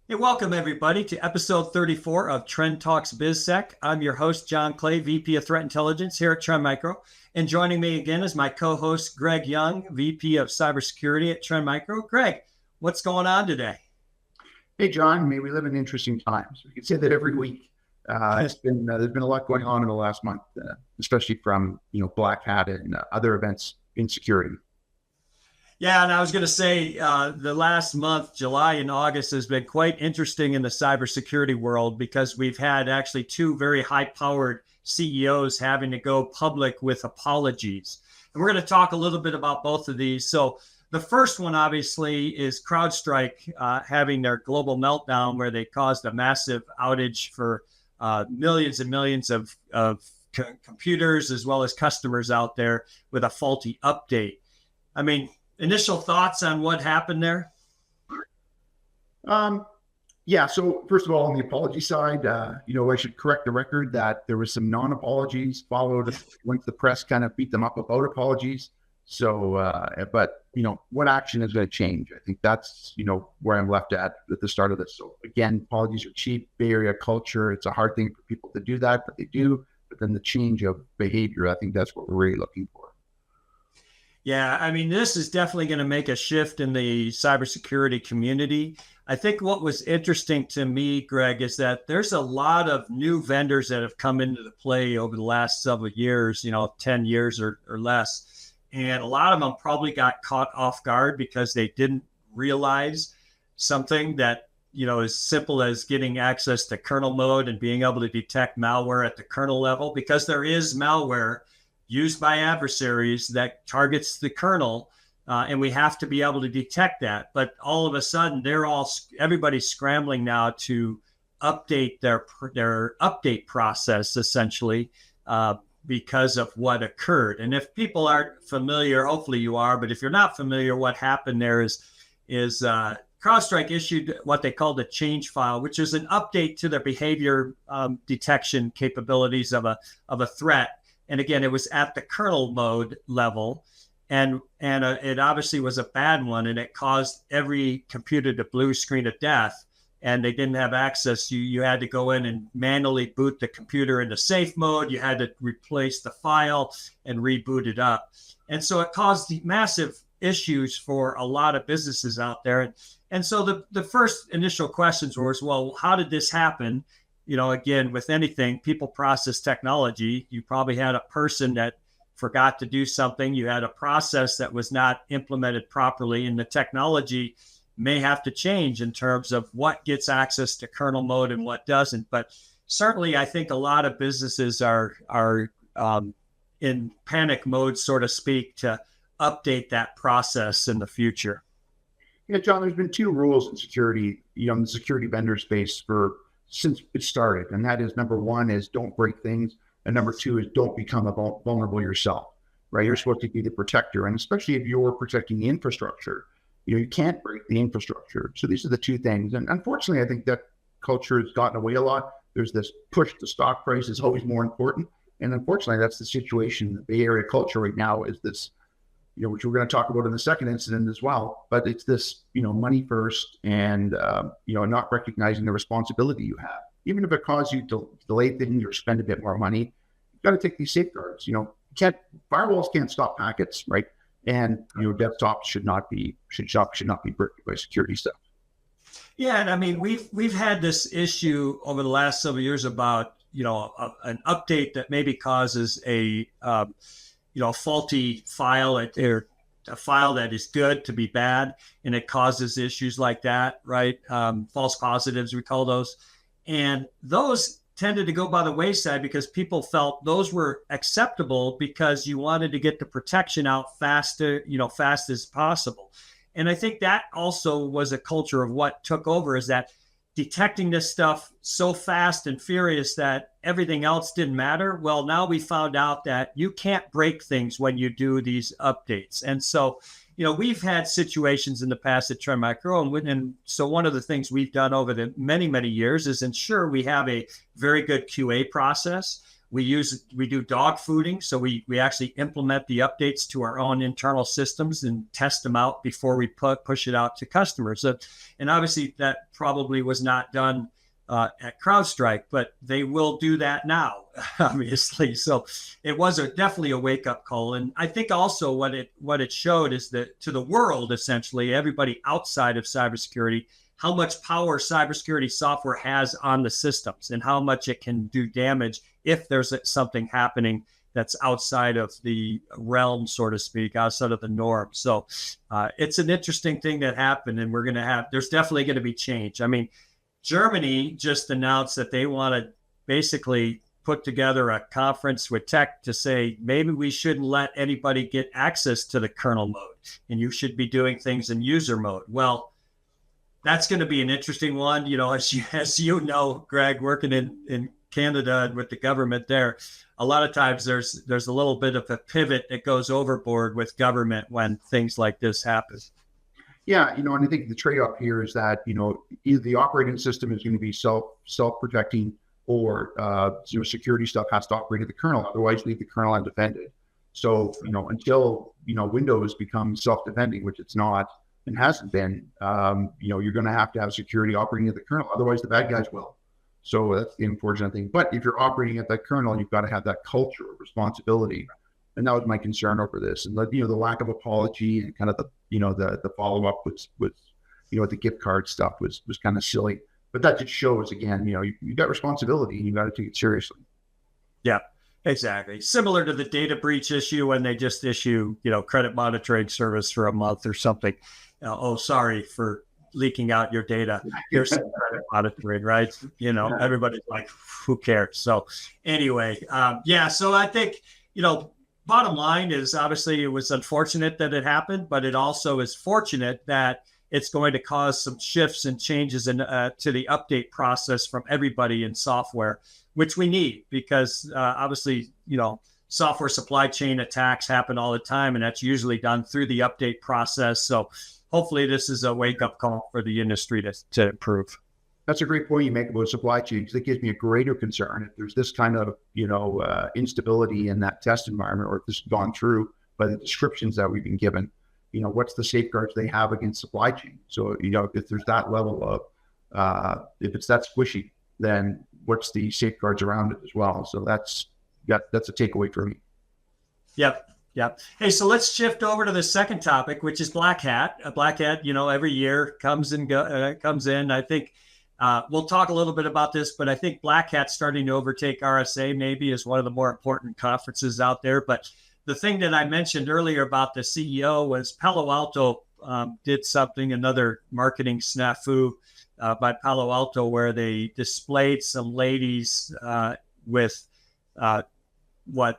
Hey, welcome everybody to episode 34 of Trend Talks BizSec. I'm your host, Jon Clay, VP of Threat Intelligence here at Trend Micro. And joining me again is my co-host, Greg Young, VP of Cybersecurity at Trend Micro. Greg, what's going on today? Hey, John, we live in interesting times. We can say that every week. There's been a lot going on in the last month, especially from Black Hat and other events in security. Yeah, and I was going to say the last month, July and August, has been quite interesting in the cybersecurity world because we've had actually two very high-powered CEOs having to go public with apologies. And we're going to talk a little bit about both of these. So the first one, obviously, is Crowdstrike having their global meltdown where they caused a massive outage for millions and millions of computers as well as customers out there with a faulty update. I mean, initial thoughts on what happened there? Yeah. So first of all, on the apology side, I should correct the record that there was some non-apologies followed once the press kind of beat them up about apologies. So, but what action is going to change? I think that's, where I'm left at the start of this. So again, apologies are cheap. Bay Area culture. It's a hard thing for people to do that, but they do. But then the change of behavior, I think that's what we're really looking for. Yeah, I mean, this is definitely going to make a shift in the cybersecurity community. I think what was interesting to me, Greg, is that there's a lot of new vendors that have come into the play over the last several years, 10 years or less. And a lot of them probably got caught off guard because they didn't realize something that, as simple as getting access to kernel mode and being able to detect malware at the kernel level, because there is malware used by adversaries that targets the kernel, and we have to be able to detect that. But all of a sudden, everybody's scrambling now to update their update process essentially because of what occurred. And if people aren't familiar, hopefully you are, but if you're not familiar, what happened there is CrowdStrike issued what they called a change file, which is an update to their behavior detection capabilities of a threat. And again, it was at the kernel mode level, and it obviously was a bad one, and it caused every computer to blue screen of death, and they didn't have access. You had to go in and manually boot the computer into safe mode. You had to replace the file and reboot it up. And so it caused massive issues for a lot of businesses out there. And so the first initial questions were, well, how did this happen? Again, with anything, people process technology. You probably had a person that forgot to do something. You had a process that was not implemented properly, and the technology may have to change in terms of what gets access to kernel mode and what doesn't. But certainly, I think a lot of businesses are in panic mode, so to speak, to update that process in the future. Yeah, John, there's been two rules in security, in the security vendor space since it started. And that is, number one is don't break things. And number two is don't become vulnerable yourself, right? You're supposed to be the protector. And especially if you're protecting the infrastructure, you can't break the infrastructure. So these are the two things. And unfortunately, I think that culture has gotten away a lot. There's this push to stock price is always more important. And unfortunately, that's the situation. The Bay Area culture right now is this, which we're going to talk about in the second incident as well. But it's this, money first and, not recognizing the responsibility you have. Even if it causes you to delay things or spend a bit more money, you've got to take these safeguards. Firewalls can't stop packets, right? And, desktops should not be bricked by security stuff. Yeah. And I mean, we've had this issue over the last several years about, an update that maybe causes a faulty file or a file that is good to be bad, and it causes issues like that, right? False positives, we call those. And those tended to go by the wayside because people felt those were acceptable because you wanted to get the protection out fast as possible. And I think that also was a culture of what took over, is that detecting this stuff so fast and furious that everything else didn't matter. Well, now we found out that you can't break things when you do these updates. And so, we've had situations in the past at Trend Micro, and so one of the things we've done over the many, many years is ensure we have a very good QA process. We do dog fooding. So we actually implement the updates to our own internal systems and test them out before we push it out to customers. And obviously that probably was not done at Crowdstrike, but they will do that now, obviously. So it was definitely a wake up call. And I think also what it showed is that to the world, essentially, everybody outside of cybersecurity, how much power cybersecurity software has on the systems and how much it can do damage if there's something happening that's outside of the realm, so to speak, outside of the norm. So it's an interesting thing that happened, and there's definitely going to be change. I mean, Germany just announced that they want to basically put together a conference with tech to say, maybe we shouldn't let anybody get access to the kernel mode, and you should be doing things in user mode. Well, that's going to be an interesting one. You know, as you know, Greg, working in Canada and with the government there, a lot of times there's a little bit of a pivot that goes overboard with government when things like this happen. Yeah, and I think the trade-off here is that, either the operating system is going to be self-protecting, or security stuff has to operate at the kernel. Otherwise, leave the kernel undefended. So, until Windows becomes self-defending, which it's not and hasn't been, you're going to have security operating at the kernel. Otherwise, the bad guys will. So that's the unfortunate thing. But if you're operating at that kernel, you've got to have that culture of responsibility. And that was my concern over this. And the lack of apology and kind of the follow up with the gift card stuff was kind of silly. But that just shows, again, you've got responsibility and you got to take it seriously. Yeah, exactly. Similar to the data breach issue when they just issue, credit monitoring service for a month or something. Oh, sorry for leaking out your data. Here's some credit monitoring, right? Everybody's like, who cares? So anyway, so I think, bottom line is obviously it was unfortunate that it happened, but it also is fortunate that it's going to cause some shifts and changes to the update process from everybody in software, which we need because obviously, software supply chain attacks happen all the time, and that's usually done through the update process. So hopefully this is a wake-up call for the industry to improve. That's a great point you make about supply chain, because it gives me a greater concern if there's this kind of, instability in that test environment, or if this has gone through by the descriptions that we've been given. What's the safeguards they have against supply chain? So, if there's that level of, if it's that squishy, then what's the safeguards around it as well? So that's a takeaway for me. Yep. Hey, so let's shift over to the second topic, which is Black Hat. Black Hat, every year comes in. I think we'll talk a little bit about this, but I think Black Hat's starting to overtake RSA maybe as one of the more important conferences out there. But the thing that I mentioned earlier about the CEO was Palo Alto did something, another marketing snafu by Palo Alto, where they displayed some ladies with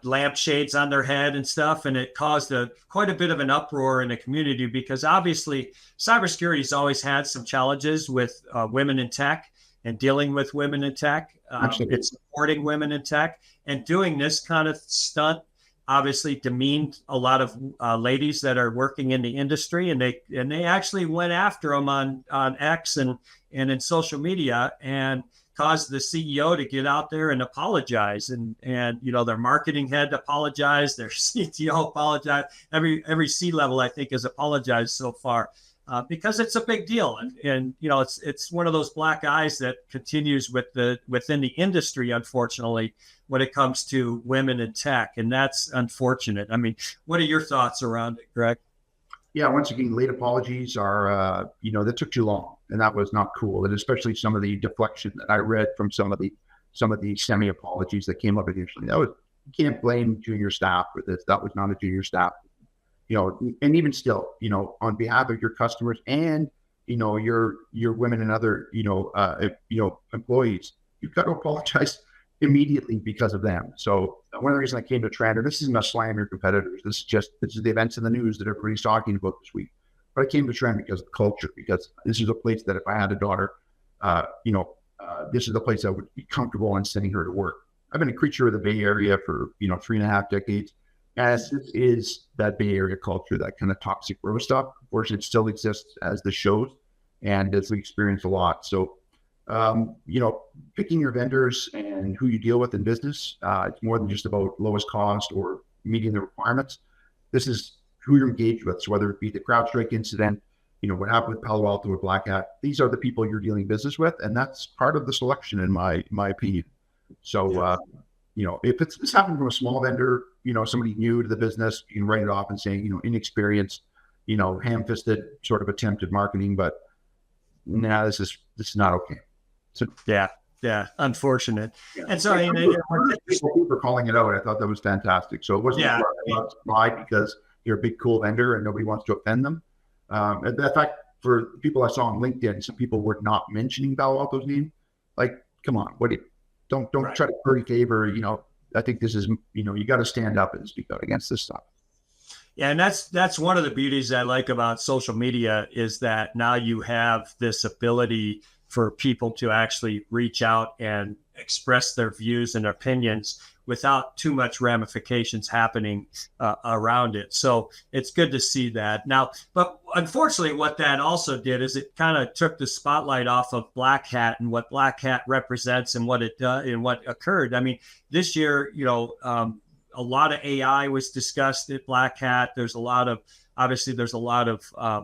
lampshades on their head and stuff. And it caused quite a bit of an uproar in the community, because obviously cybersecurity's always had some challenges with women in tech and dealing with women in tech. It's supporting women in tech, and doing this kind of stunt obviously demeaned a lot of ladies that are working in the industry, and they actually went after them on X and in social media, and caused the CEO to get out there and apologize, and their marketing head apologized, their CTO apologized, every C-level I think has apologized so far, because it's a big deal, and it's one of those black eyes that continues within the industry, unfortunately, when it comes to women in tech, and that's unfortunate. I mean, what are your thoughts around it, Greg? Yeah, once again, late apologies are, that took too long, and that was not cool. And especially some of the deflection that I read from some of the semi apologies that came up initially. You can't blame junior staff for this. That was not a junior staff, and even still, on behalf of your customers and, your women and other, employees, you've got to apologize immediately because of them. So one of the reasons I came to Trander, this isn't a slam your competitors. This is the events in the news that everybody's talking about this week. But I came to Trander because of the culture, because this is a place that if I had a daughter, this is the place I would be comfortable in sending her to work. I've been a creature of the Bay Area for, 3.5 decades. As this is that Bay Area culture, that kind of toxic bro stuff. Of course, it still exists as the shows and as we experience a lot. So Picking your vendors and who you deal with in business, it's more than just about lowest cost or meeting the requirements. This is who you're engaged with. So whether it be the CrowdStrike incident, what happened with Palo Alto with Black Hat, these are the people you're dealing business with, and that's part of the selection, in my opinion. So, if it's happening from a small vendor, somebody new to the business, you can write it off and say, inexperienced, ham-fisted sort of attempted marketing, but this is not okay. So yeah, unfortunate. yeah. And so people for calling it out, I thought that was fantastic. So it wasn't lied because you're a big cool vendor and nobody wants to offend them. In fact, for people I saw on LinkedIn, some people were not mentioning Palo Alto's name. Like, come on, don't try to curry favor. I think this is, you got to stand up and speak out against this stuff. Yeah, and that's one of the beauties I like about social media is that now you have this ability for people to actually reach out and express their views and opinions without too much ramifications happening around it. So it's good to see that. Now, but unfortunately, what that also did is it kind of took the spotlight off of Black Hat and what Black Hat represents and what it does and what occurred. I mean, this year, a lot of AI was discussed at Black Hat. There's a lot of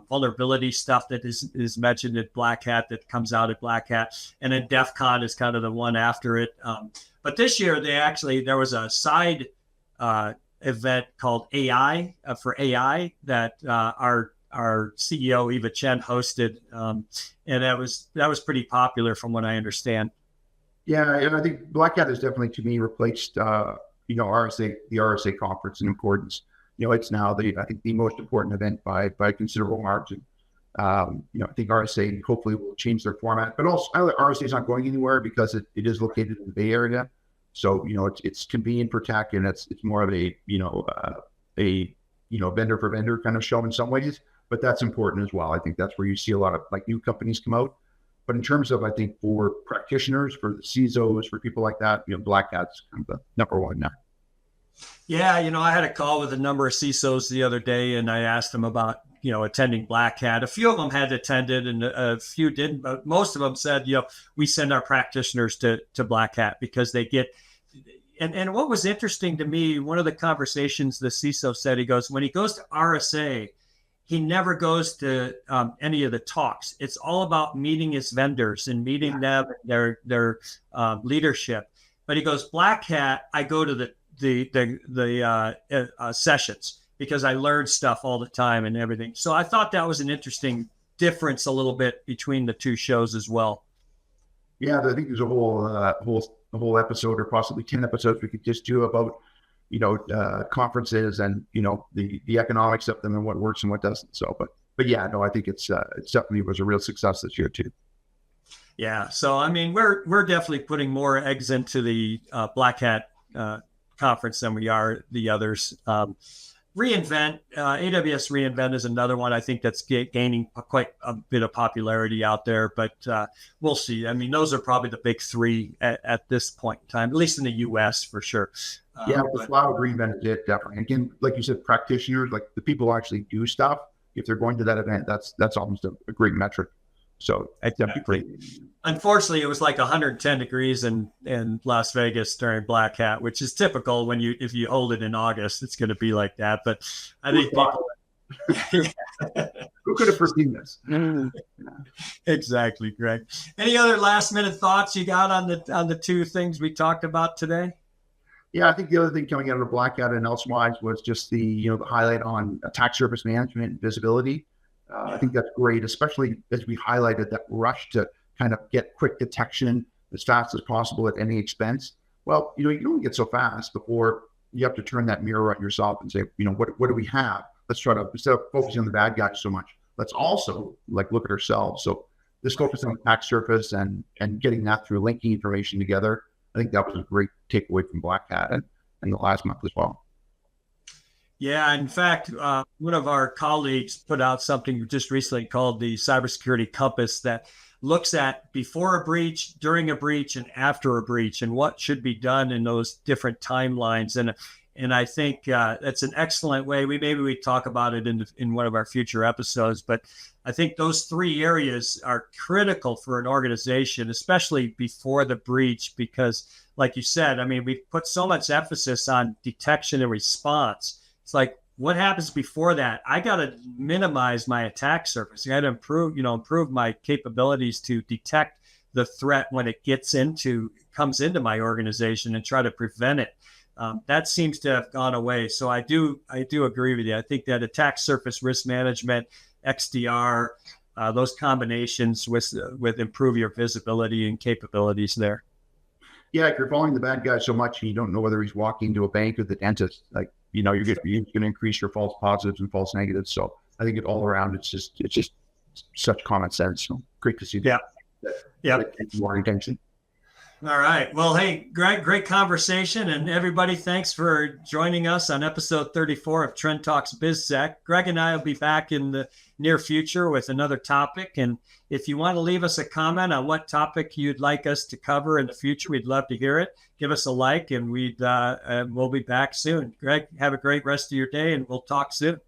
vulnerability stuff that is mentioned at Black Hat that comes out at Black Hat. And then DEF CON is kind of the one after it. But this year, there was a side event called AI for AI that our CEO, Eva Chen, hosted. And that was pretty popular from what I understand. Yeah, and I think Black Hat has definitely, to me, replaced, the RSA conference in importance. It's now I think the most important event by a considerable margin. I think RSA hopefully will change their format, but also RSA is not going anywhere because it is located in the Bay Area. So, it's convenient for tech, and it's more of a vendor for vendor kind of show in some ways, but that's important as well. I think that's where you see a lot of new companies come out. But in terms of, I think for practitioners, for the CISOs, for people like that, Black Hat's kind of the number one now. Yeah, I had a call with a number of CISOs the other day, and I asked them about, attending Black Hat. A few of them had attended and a few didn't, but most of them said, we send our practitioners to Black Hat because they get, and what was interesting to me, one of the conversations the CISO said, he goes, when he goes to RSA, he never goes to any of the talks. It's all about meeting his vendors and meeting them, and their leadership. But he goes, Black Hat, I go to the sessions because I learn stuff all the time and everything. So I thought that was an interesting difference a little bit between the two shows as well. Yeah, I think there's a whole episode or possibly 10 episodes we could just do about, conferences and, the economics of them and what works and what doesn't. So, but yeah, no, I think it's definitely was a real success this year too. Yeah. So, I mean, we're definitely putting more eggs into the Black Hat conference than we are the others. reInvent, AWS reInvent is another one I think that's gaining quite a bit of popularity out there, but we'll see. I mean, those are probably the big three at this point in time, at least in the US for sure. Yeah, the cloud reInvent did definitely. Again, like you said, practitioners, like the people who actually do stuff, if they're going to that event, that's almost a great metric. So definitely. Unfortunately, it was like 110 degrees in Las Vegas during Black Hat, which is typical if you hold it in August, it's going to be like that. But I think who could have foreseen this? Exactly, Greg. Any other last minute thoughts you got on the two things we talked about today? Yeah, I think the other thing coming out of Black Hat and elsewise was just the highlight on attack surface management and visibility. I think that's great, especially as we highlighted that rush to kind of get quick detection as fast as possible at any expense. Well, you can only get so fast before you have to turn that mirror on yourself and say, what do we have? Let's try to, instead of focusing on the bad guys so much, let's also look at ourselves. So this focus on attack surface and getting that through linking information together, I think that was a great takeaway from Black Hat and the last month as well. Yeah, in fact, one of our colleagues put out something just recently called the Cybersecurity Compass that looks at before a breach, during a breach, and after a breach, and what should be done in those different timelines. And I think that's an excellent way. Maybe we talk about it in one of our future episodes, but I think those three areas are critical for an organization, especially before the breach, because like you said, I mean, we've put so much emphasis on detection and response. It's like, what happens before that? I got to minimize my attack surface. I got to improve my capabilities to detect the threat when it comes into my organization and try to prevent it. That seems to have gone away. So I do agree with you. I think that attack surface risk management, XDR, those combinations with improve your visibility and capabilities there. Yeah, if you're following the bad guy so much and you don't know whether he's walking to a bank or the dentist, like, you're going to increase your false positives and false negatives. So I think all around, it's just such common sense. So great to see that. Yeah. More attention. All right. Well, hey, Greg, great conversation. And everybody, thanks for joining us on episode 34 of Trend Talks BizSec. Greg and I will be back in the near future with another topic. And if you want to leave us a comment on what topic you'd like us to cover in the future, we'd love to hear it. Give us a like, and we'll be back soon. Greg, have a great rest of your day, and we'll talk soon.